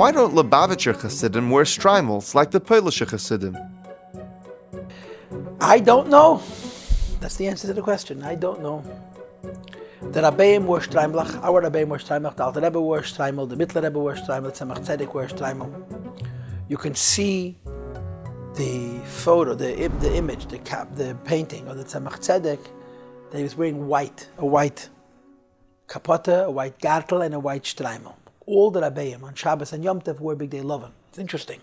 Why don't Lubavitcher Chassidim wear Shtreimels like the Polishe Chassidim? I don't know. That's the answer to the question. I don't know. The Rebbeim wore Shtreimel, our Rebbeim wore Shtreimel, the Alter Rebbe wore Shtreimel, the Mittler Rebbe wore Shtreimel, the Tzemach Tzedek wore Shtreimel. You can see the photo, the image, the painting of the Tzemach Tzedek, that he was wearing white, a white kapota, a white gartel, and a white Shtreimel. All the Rebbeim on Shabbos and Yom Tov wore Big Day Lovin. It's interesting.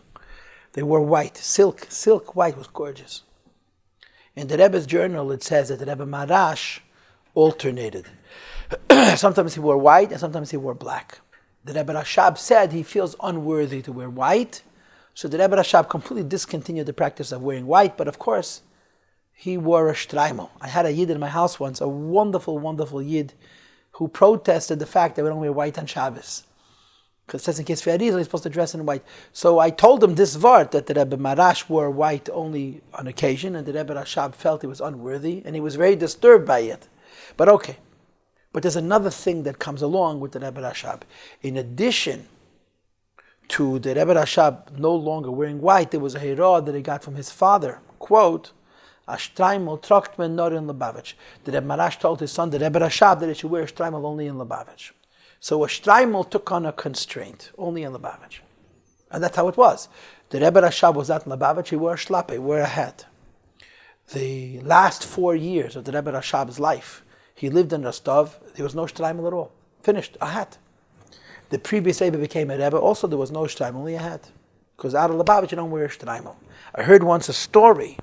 They wore white, silk white was gorgeous. In the Rebbe's journal, it says that the Rebbe Marash alternated. Sometimes he wore white and sometimes he wore black. The Rebbe Rashab said he feels unworthy to wear white, so the Rebbe Rashab completely discontinued the practice of wearing white, but of course, he wore a Shtreimel. I had a Yid in my house once, a wonderful, wonderful Yid, who protested the fact that we don't wear white on Shabbos. Because it says in case Fi'arizah, he's supposed to dress in white. So I told him this vart, that the Rebbe Marash wore white only on occasion, and the Rebbe Rashab felt he was unworthy, and he was very disturbed by it. But okay. But there's another thing that comes along with the Rebbe Rashab. In addition to the Rebbe Rashab no longer wearing white, there was a hirah that he got from his father. Quote, a Shtreimel trokt men nor in Lubavitch. The Rebbe Marash told his son, the Rebbe Rashab, that he should wear a Shtreimel only in Lubavitch. So a Shtreimel took on a constraint, only in Lubavitch. And that's how it was. The Rebbe Rashab was not in Lubavitch, he wore a shlape, he wore a hat. The last 4 years of the Rebbe Rashab's life, he lived in Rostov, there was no Shtreimel at all. Finished, a hat. The previous Rebbe became a Rebbe, also there was no Shtreimel, only a hat. Because out of Lubavitch you don't wear a Shtreimel. I heard once a story.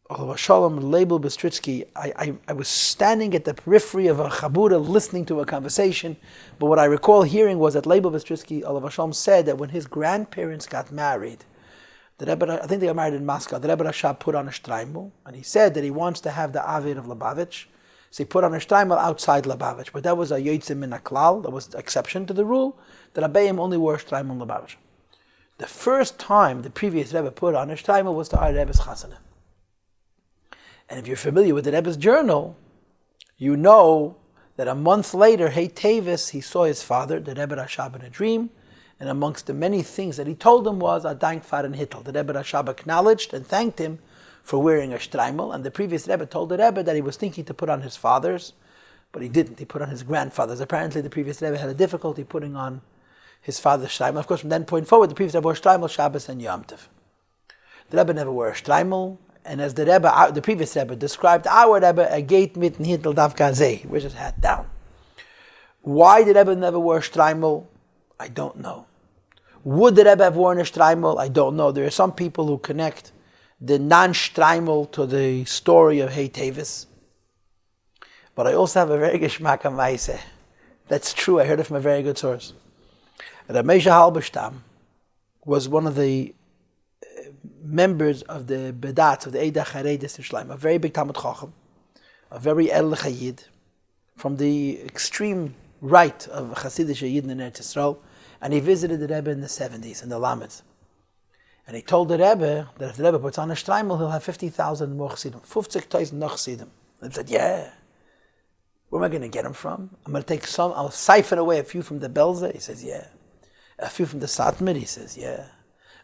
Although Shalom Leibel Bistritsky, I was standing at the periphery of a Chabura listening to a conversation, but what I recall hearing was that Leibel Bistritsky, Olav Shalom, said that when his grandparents got married, the Rebbe, I think they got married in Moscow, the Rebbe Rashab put on a Shtreimel, and he said that he wants to have the Avir of Lubavitch, so he put on a Shtreimel outside Lubavitch, but that was a Yotzim min HaKlal, that was the exception to the rule, the Rebbeim only wore Shtreimel in Lubavitch. The first time the previous Rebbe put on a Shtreimel was to our Rebbe's Chasana. And if you're familiar with the Rebbe's journal, you know that a month later, Hey Tevis, he saw his father, the Rebbe Rashab, in a dream, and amongst the many things that he told him was a dank faren hittel. The Rebbe Rashab acknowledged and thanked him for wearing a Shtreimel, and the previous Rebbe told the Rebbe that he was thinking to put on his father's, but he didn't. He put on his grandfather's. Apparently the previous Rebbe had a difficulty putting on his father's Shtreimel. Of course, from that point forward, the previous Rebbe wore Shtreimel, Shabbos, and Yom Tov. The Rebbe never wore a Shtreimel, and as the Rebbe, the previous Rebbe described our Rebbe, a gate mitten hittel davka zeh, with his hat down. Why the Rebbe never wore Shtreimel? I don't know. Would the Rebbe have worn a Shtreimel? I don't know. There are some people who connect the non-Shtreimel to the story of Hey Tevis. But I also have a very geschmack on Maaseh. That's true, I heard it from a very good source. Rabbi Halberstam was one of the members of the Bedatz, of the Eida Charedes in Shleim, a very big Talmud Chacham, a very El Chayid, from the extreme right of Hasidic Yidden in Eretz Yisrael, and he visited the Rebbe in the 70s, in the Lamed. And he told the Rebbe that if the Rebbe puts on a Shtreimel, he'll have 50,000 more Chassidim, 50,000 noch Chassidim. And he said, yeah. Where am I going to get them from? I'm going to take some, I'll siphon away a few from the Belzer. He says, yeah. A few from the Satmar. He says, yeah.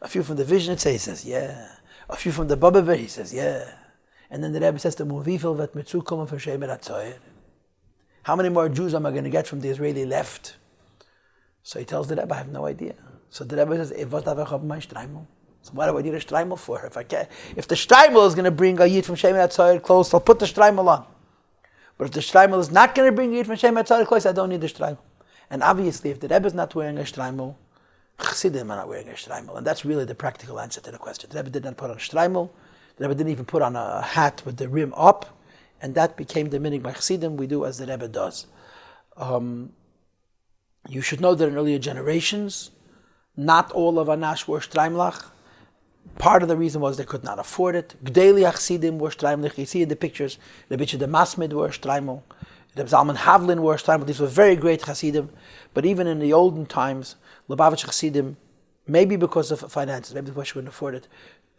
A few from the Vizhnitz. He says, yeah. A few from the Bobover. He says, yeah. And then the Rebbe says to him, wie viel wird mir zukommen für Shemer HaTzoyer? How many more Jews am I going to get from the Israeli left? So he tells the Rebbe, I have no idea. So the Rebbe says, what have I got my Shtreimel? So what do I need a Shtreimel for? If the Shtreimel is going to bring a Yid from Shemer HaTzoyer close, I'll put the Shtreimel on. But if the Shtreimel is not going to bring a Yid from Shemer HaTzoyer close, I don't need the Shtreimel. And obviously, if the Rebbe is not wearing a Shtreimel, Chassidim are not wearing a Shtreimel. And that's really the practical answer to the question. The Rebbe did not put on a Shtreimel. The Rebbe didn't even put on a hat with the rim up. And that became the meaning by Chassidim. We do as the Rebbe does. You should know that in earlier generations, not all of Anash wore Shtreimelach. Part of the reason was they could not afford it. Gdeli Chassidim wore Shtreimelach. You see in the pictures, Rebbe the Masmid wore Shtreimel. Rebbe Zalman Havlin wore Shtreimel. These were very great Chassidim. But even in the olden times, Lubavitch Chassidim, maybe because of finances, maybe because she couldn't afford it,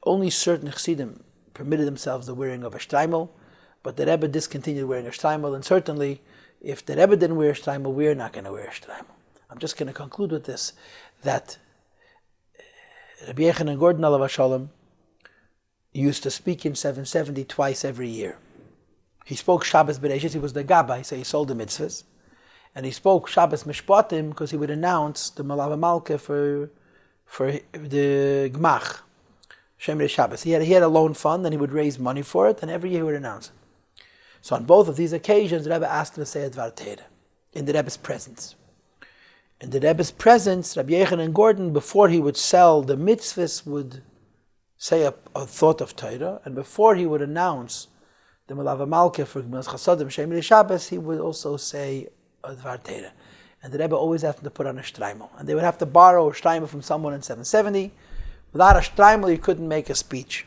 only certain Chassidim permitted themselves the wearing of a Shtreimel, but the Rebbe discontinued wearing a Shtreimel, and certainly, if the Rebbe didn't wear a Shtreimel, we're not going to wear a Shtreimel. I'm just going to conclude with this, that Rabbi Yochanan Gordon alav hashalom used to speak in 770 twice every year. He spoke Shabbos Bereshit, he was the Gabbai, so he sold the mitzvahs. And he spoke Shabbos Mishpatim because he would announce the Malava Malka for the Gmach, Shemrei Shabbos. He had a loan fund and he would raise money for it, and every year he would announce it. So on both of these occasions, the Rebbe asked him to say a Dvar Torah in the Rebbe's presence. In the Rebbe's presence, Rabbi Yochanan Gordon, before he would sell the mitzvahs, would say a thought of Torah, and before he would announce the Malava Malka for Gmilas Chasadim, Shemrei Shabbos, he would also say a Dvar Torah. And the Rebbe always had to put on a Shtreimel. And they would have to borrow a Shtreimel from someone in 770. Without a Shtreimel, you couldn't make a speech.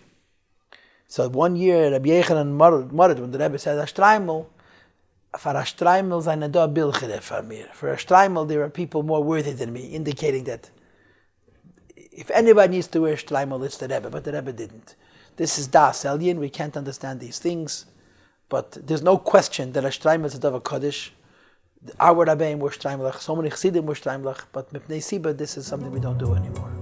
So one year, Rabbi Yochanan muttered when the Rebbe said a Shtreimel, for a Shtreimel seine da Bilchere for mir. For a Shtreimel, there are people more worthy than me, indicating that if anybody needs to wear Shtreimel, it's the Rebbe, but the Rebbe didn't. This is Das Elyon, we can't understand these things, but there's no question that a Shtreimel is a Dava Kodesh. Our Rebbeim were Shtreimelach, so many Chassidim were Shtreimelach, but Mipnei Siba, this is something we don't do anymore.